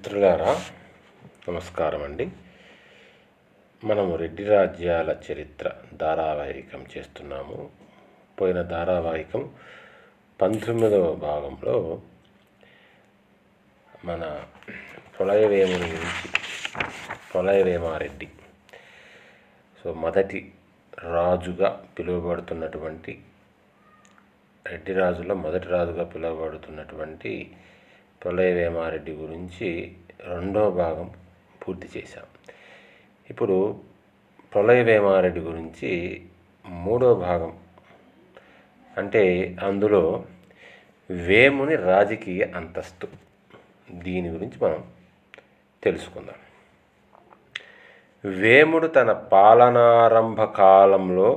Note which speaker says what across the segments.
Speaker 1: మిత్రులారా నమస్కారం అండి. మనము రెడ్డి రాజ్యాల చరిత్ర ధారావాహికం చేస్తున్నాము. పోయిన ధారావాహికం 19వ భాగంలో మన పొలయవేముని గురించి, పొలయవేమారెడ్డి మొదటి రాజుగా పిలువబడుతున్నటువంటి రెడ్డి రాజులో మొదటి రాజుగా పిలువబడుతున్నటువంటి పొలయవేమారెడ్డి గురించి రెండవ భాగం పూర్తి చేశాం. ఇప్పుడు పొలయవేమారెడ్డి గురించి మూడవ భాగం, అంటే అందులో వేముని రాజకీయ అంతస్తు, దీని గురించి మనం తెలుసుకుందాం. వేముడు తన పాలనారంభ కాలంలో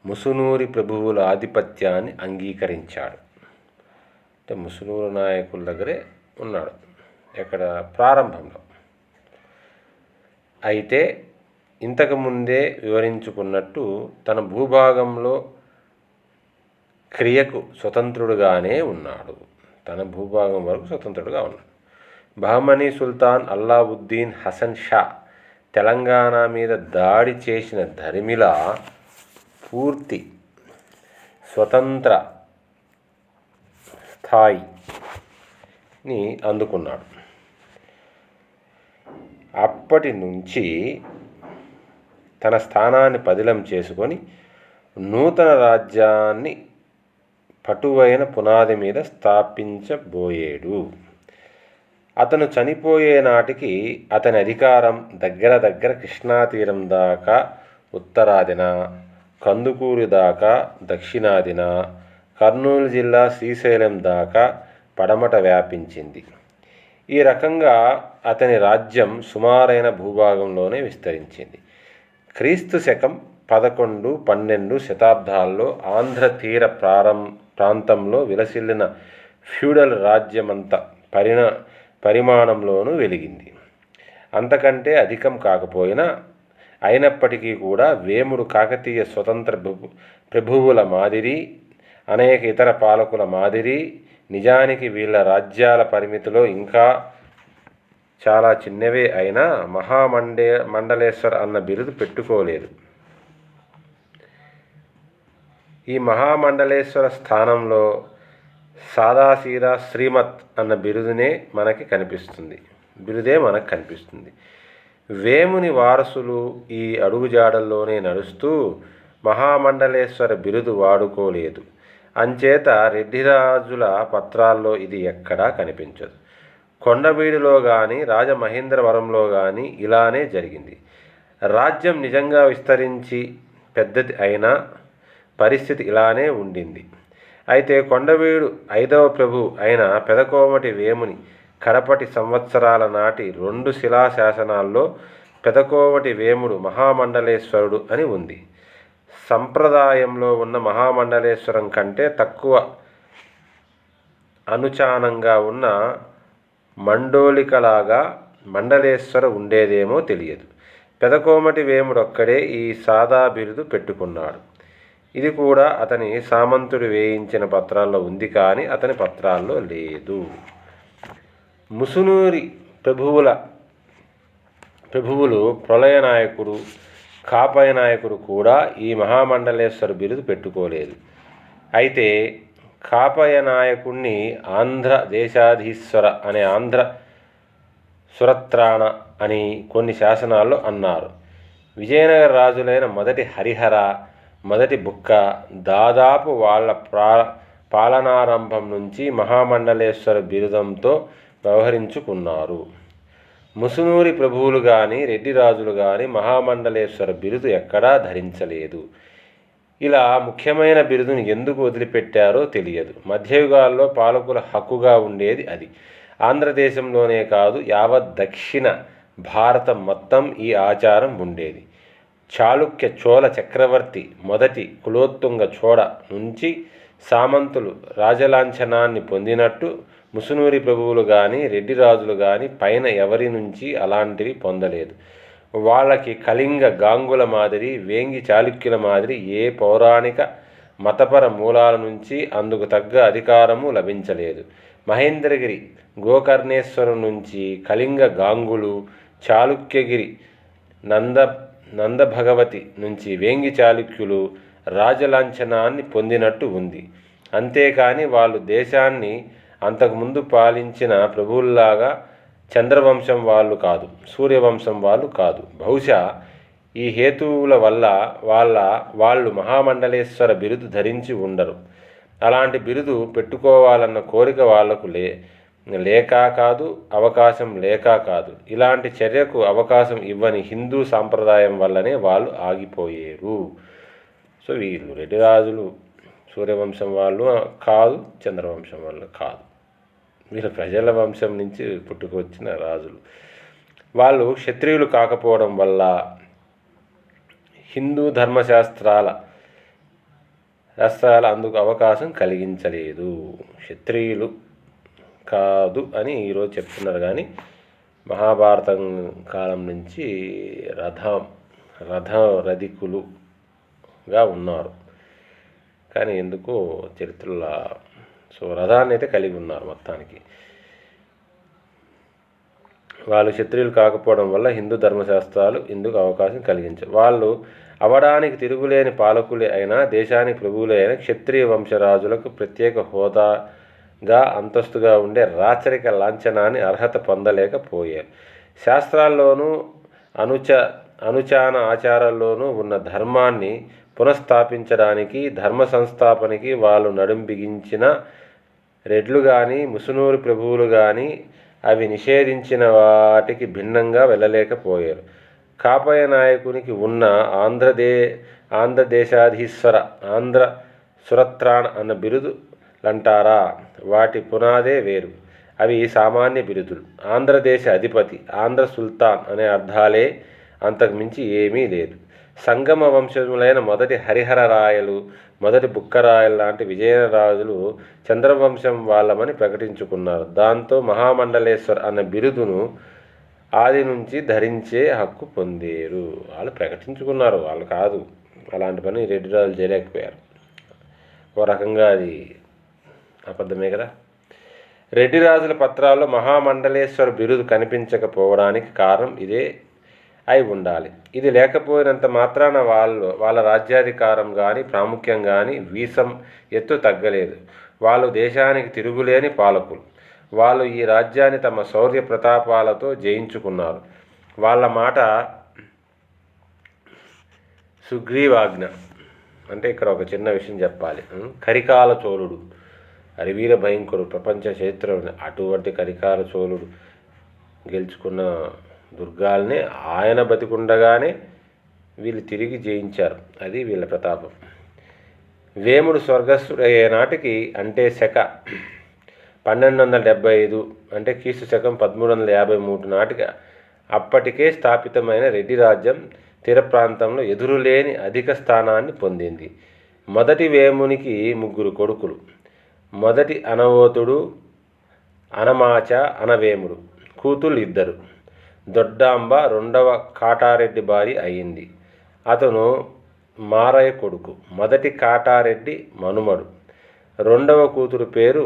Speaker 1: ముసునూరి ప్రభువుల ఆధిపత్యాన్ని అంగీకరించాడు. అంటే ముసునూరు నాయకుల దగ్గరే ఉన్నాడు ఎక్కడ ప్రారంభంలో. అయితే ఇంతకుముందే వివరించుకున్నట్టు తన భూభాగంలో క్రియకు స్వతంత్రుడుగానే ఉన్నాడు. తన భూభాగం వరకు స్వతంత్రుడుగా ఉన్నాడు. బహమనీ సుల్తాన్ అల్లావుద్దీన్ హసన్ షా తెలంగాణ మీద దాడి చేసిన ధరిమిలా పూర్తి స్వతంత్ర స్థాయిని అందుకున్నాడు. అప్పటి నుంచి తన స్థానాన్ని పదిలం చేసుకొని నూతన రాజ్యాన్ని పటువైన పునాది మీద స్థాపించబోయేడు. అతను చనిపోయే నాటికి అతని అధికారం దగ్గర కృష్ణాతీరం దాకా ఉత్తరాదిన, కందుకూరు దాకా దక్షిణాదిన, కర్నూలు జిల్లా శ్రీశైలం దాకా పడమట వ్యాపించింది. ఈ రకంగా అతని రాజ్యం సుమారైన భూభాగంలోనే విస్తరించింది. క్రీస్తు శకం 11, 12 శతాబ్దాల్లో ఆంధ్ర తీర ప్రాంతంలో విలసిల్లిన ఫ్యూడల్ రాజ్యమంత పరిమాణంలోనూ వెలిగింది. అంతకంటే అధికం కాకపోయినా అయినప్పటికీ కూడా వేముడు కాకతీయ స్వతంత్ర ప్రభువుల మాదిరి, అనేక ఇతర పాలకుల మాదిరి నిజానికి వీళ్ళ రాజ్యాల పరిమితిలో ఇంకా చాలా చిన్నవే అయినా మండలేశ్వర్ అన్న బిరుదు పెట్టుకోలేదు. ఈ మహామండలేశ్వర స్థానంలో సాదాసీదా శ్రీమత్ అన్న బిరుదే మనకు కనిపిస్తుంది. వేముని వారసులు ఈ అడుగుజాడల్లోనే నడుస్తూ మహామండలేశ్వర బిరుదు వాడుకోలేదు. అంచేత రెడ్డిరాజుల పత్రాల్లో ఇది ఎక్కడా కనిపించదు. కొండవీడులో కానీ రాజమహేంద్రవరంలో కానీ ఇలానే జరిగింది. రాజ్యం నిజంగా విస్తరించి పెద్దది అయినా పరిస్థితి ఇలానే ఉండింది. అయితే కొండవీడు 5వ ప్రభు అయిన పెదకోమటి వేముని కడపటి సంవత్సరాల నాటి 2 శిలాశాసనాల్లో పెదకోమటి వేముడు మహామండలేశ్వరుడు అని ఉంది. సంప్రదాయంలో ఉన్న మహామండలేశ్వరం కంటే తక్కువ అనుచానంగా ఉన్న మండోలికలాగా మండలేశ్వర ఉండేదేమో తెలియదు. పెదకోమటి వేముడొక్కడే ఈ సాదా బిరుదు పెట్టుకున్నాడు. ఇది కూడా అతని సామంతుడు వేయించిన పత్రాల్లో ఉంది, కానీ అతని పత్రాల్లో లేదు. ముసునూరి ప్రభువులు ప్రళయ నాయకుడు, కాపయ నాయకుడు కూడా ఈ మహామండలేశ్వర బిరుదు పెట్టుకోలేదు. అయితే కాపయ నాయకుడిని ఆంధ్ర దేశాధీశ్వర అనే ఆంధ్ర సురత్రాణ అని కొన్ని శాసనాల్లో అన్నారు. విజయనగర రాజులైన మొదటి హరిహర, మొదటి బుక్క దాదాపు వాళ్ళ పాలనారంభం నుంచి మహామండలేశ్వర బిరుదంతో వ్యవహరించుకున్నారు. ముసునూరి ప్రభువులు కానీ రెడ్డి రాజులు కానీ మహామండలేశ్వర బిరుదు ఎక్కడా ధరించలేదు. ఇలా ముఖ్యమైన బిరుదును ఎందుకు వదిలిపెట్టారో తెలియదు. మధ్యయుగాల్లో పాలకుల హక్కుగా ఉండేది అది. ఆంధ్రదేశంలోనే కాదు, యావత్ దక్షిణ భారతం మొత్తం ఈ ఆచారం ఉండేది. చాళుక్య చోళ చక్రవర్తి మొదటి కులోత్తుంగ చోళ నుంచి సామంతులు రాజలాంఛనాన్ని పొందినట్టు ముసునూరి ప్రభువులు కానీ రెడ్డి రాజులు కానీ పైన ఎవరి నుంచి అలాంటివి పొందలేదు. వాళ్ళకి కళింగ గాంగుల మాదిరి, వేంగి చాళుక్యుల మాదిరి ఏ పౌరాణిక మతపర మూలాల నుంచి అందుకు తగ్గ అధికారము లభించలేదు. మహేంద్రగిరి గోకర్ణేశ్వరం నుంచి కళింగ గాంగులు, చాళుక్యగిరి నందభగవతి నుంచి వేంగి చాళుక్యులు రాజలాంఛనాన్ని పొందినట్టు ఉంది. అంతేకాని వాళ్ళు దేశాన్ని అంతకుముందు పాలించిన ప్రభువుల్లాగా చంద్రవంశం వాళ్ళు కాదు, సూర్యవంశం వాళ్ళు కాదు. బహుశా ఈ హేతువుల వల్ల వాళ్ళు మహామండలేశ్వర బిరుదు ధరించి ఉండరు. అలాంటి బిరుదు పెట్టుకోవాలన్న కోరిక వాళ్లకు లేక కాదు, అవకాశం లేక కాదు. ఇలాంటి చర్యకు అవకాశం ఇవ్వని హిందూ సాంప్రదాయం వల్లనే వాళ్ళు ఆగిపోయారు. సో వీళ్ళు రెడ్డి రాజులు సూర్యవంశం వాళ్ళు కాదు, చంద్రవంశం వాళ్ళు కాదు. వీళ్ళు ప్రజల వంశం నుంచి పుట్టుకొచ్చిన రాజులు. వాళ్ళు క్షత్రియులు కాకపోవడం వల్ల హిందూ ధర్మశాస్త్రాల అందుకు అవకాశం కలిగించలేదు. క్షత్రియులు కాదు అని ఈరోజు చెప్తున్నారు, కానీ మహాభారతం కాలం నుంచి రథికులుగా ఉన్నారు. కానీ ఎందుకో చరిత్రలో రథాన్ని అయితే కలిగి ఉన్నారు. మొత్తానికి వాళ్ళు క్షత్రియులు కాకపోవడం వల్ల హిందూ ధర్మశాస్త్రాలు ఇందుకు అవకాశం కలిగించారు. వాళ్ళు అవడానికి తిరుగులేని పాలకులే అయినా, దేశానికి ప్రభువులే అయినా క్షత్రియ వంశరాజులకు ప్రత్యేక హోదాగా, అంతస్తుగా ఉండే రాచరిక లాంఛనాన్ని అర్హత పొందలేకపోయారు. శాస్త్రాల్లోనూ అనుచాన ఆచారాల్లోనూ ఉన్న ధర్మాన్ని పునఃస్థాపించడానికి, ధర్మ సంస్థాపనకి వాళ్ళు నడుం బిగించిన రెడ్లు కానీ, ముసునూరు ప్రభువులు కానీ అవి నిషేధించిన వాటికి భిన్నంగా వెళ్ళలేకపోయారు. కాపయ నాయకునికి ఉన్న ఆంధ్రదేశాధీశ్వర, ఆంధ్ర సురత్రాన్ అన్న బిరుదులంటారా, వాటి పునాదే వేరు. అవి సామాన్య బిరుదులు. ఆంధ్రదేశ అధిపతి, ఆంధ్ర సుల్తాన్ అనే అర్థాలే, అంతకుమించి ఏమీ లేదు. సంగమ వంశములైన మొదటి హరిహర రాయలు, మొదటి బుక్కరాయలు లాంటి విజయరాజులు చంద్రవంశం వాళ్ళమని ప్రకటించుకున్నారు. దాంతో మహామండలేశ్వర్ అన్న బిరుదును ఆది నుంచి ధరించే హక్కు పొందేరు. వాళ్ళు ప్రకటించుకున్నారు, వాళ్ళు కాదు. అలాంటి పని రెడ్డి రాజులు చేయలేకపోయారు. ఓ రకంగా అది అబద్ధమే కదా. రెడ్డి రాజుల పత్రాల్లో మహామండలేశ్వర బిరుదు కనిపించకపోవడానికి కారణం ఇదే అయి ఉండాలి. ఇది లేకపోయినంత మాత్రాన వాళ్ళ రాజ్యాధికారం కానీ, ప్రాముఖ్యం కానీ వీసం ఎత్తు తగ్గలేదు. వాళ్ళు దేశానికి తిరుగులేని పాలకులు. వాళ్ళు ఈ రాజ్యాన్ని తమ శౌర్య ప్రతాపాలతో జయించుకున్నారు. వాళ్ళ మాట సుగ్రీవాజ్ఞ. అంటే ఇక్కడ ఒక చిన్న విషయం చెప్పాలి. కరికాల చోళుడు అరివీర భయంకరుడు, ప్రపంచ చరిత్రలోని అటువంటి కరికాల చోళుడు గెలుచుకున్న దుర్గాల్ని ఆయన బతికుండగానే వీళ్ళు తిరిగి జయించారు. అది వీళ్ళ ప్రతాపం. వేముడు స్వర్గస్థుడయ్యే నాటికి, అంటే శక 1275 అంటే క్రీస్తు శకం 1353 నాటికి అప్పటికే స్థాపితమైన రెడ్డి రాజ్యం తీర ప్రాంతంలో ఎదురులేని అధిక స్థానాన్ని పొందింది. మొదటి వేమునికి 3 కొడుకులు. మొదటి అనవోతుడు, అనమాచ, అనవేముడు. కూతుళ్ళు 2. దొడ్డాంబ రెండవ కాటారెడ్డి భార్య అయింది. అతను మారయ్య కొడుకు. మొదటి కాటారెడ్డి మనుమడు. రెండవ కూతురు పేరు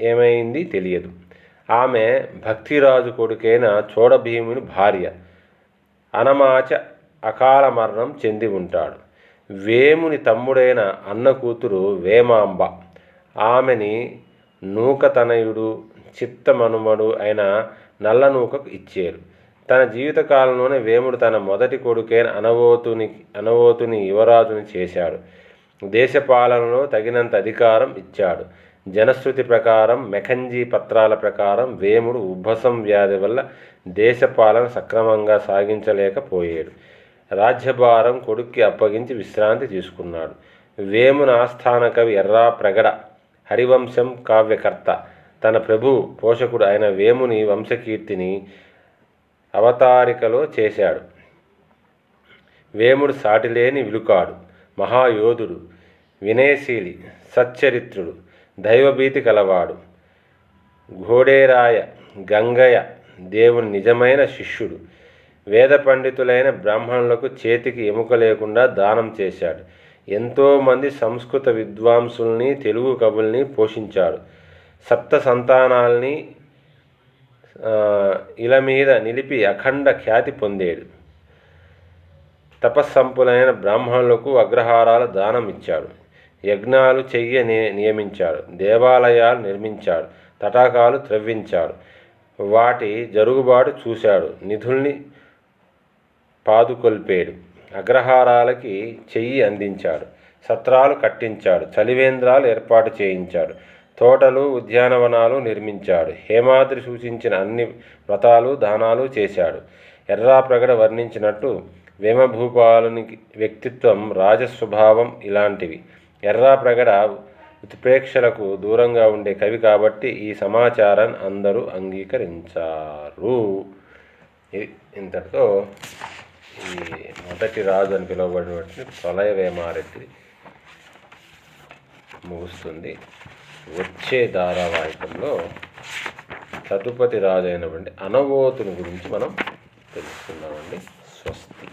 Speaker 1: ఏమైంది తెలియదు. ఆమె భక్తిరాజు కొడుకైన చోడభీముని భార్య. అనమాచ అకాల మరణం చెంది ఉంటాడు. వేముని తమ్ముడైన అన్న కూతురు వేమాంబ. ఆమెని నూకతనయుడు, చిత్తమనుమడు అయిన నల్లనూకకు ఇచ్చారు. తన జీవితకాలంలోనే వేముడు తన మొదటి కొడుకైన అనవోతుని యువరాజుని చేశాడు. దేశపాలనలో తగినంత అధికారం ఇచ్చాడు. జనశ్రుతి ప్రకారం, మెఖంజీ పత్రాల ప్రకారం వేముడు ఉబ్బసం వ్యాధి వల్ల దేశపాలన సక్రమంగా సాగించలేకపోయాడు. రాజ్యభారం కొడుక్కి అప్పగించి విశ్రాంతి తీసుకున్నాడు. వేమున ఆస్థాన కవి ఎర్రాప్రగడ హరివంశం కావ్యకర్త తన ప్రభు పోషకుడు అయిన వేముని వంశకీర్తిని అవతారికలో చేశాడు. వేముడు సాటిలేని విలుకాడు, మహాయోధుడు, వినయశీలి, సచ్చరిత్రుడు, దైవభీతి కలవాడు. ఘోడేరాయ గంగయ్య దేవుని నిజమైన శిష్యుడు. వేద పండితులైన బ్రాహ్మణులకు చేతికి ఎముక లేకుండా దానం చేశాడు. ఎంతోమంది సంస్కృత విద్వాంసుల్ని, తెలుగు కవుల్ని పోషించాడు. సప్త సంతానాల్ని ఇల మీద నిలిపి అఖండ ఖ్యాతి పొందేడు. తపస్సంపులైన బ్రాహ్మణులకు అగ్రహారాల దానం ఇచ్చాడు. యజ్ఞాలు నియమించాడు. దేవాలయాలు నిర్మించాడు. తటాకాలు త్రవ్వించాడు. వాటి జరుగుబాటు చూశాడు. నిధుల్ని పాదుకొల్పాడు. అగ్రహారాలకి చెయ్యి అందించాడు. సత్రాలు కట్టించాడు. చలివేంద్రాలు ఏర్పాటు చేయించాడు. తోటలు ఉద్యానవనాలు నిర్మించాడు. హేమాద్రి సూచించిన అన్ని వ్రతాలు దానాలు చేశాడు. ఎర్రాప్రగడ వర్ణించినట్టు వేమభూపాలుని వ్యక్తిత్వం రాజస్వభావం ఇలాంటివి. ఎర్రాప్రగడ ఉత్ప్రేక్షలకు దూరంగా ఉండే కవి కాబట్టి ఈ సమాచారాన్ని అందరూ అంగీకరించారు. ఇంతటితో ఈ మొదటి రాజు అని పిలువబడినటువంటి ప్రళయ వేమారెడ్డి ముగుస్తుంది. వచ్చే ధారావాహికంలో తదుపరి రాజు అయినటువంటి అనవోతుని గురించి మనం తెలుసుకుందామండి. స్వస్తి.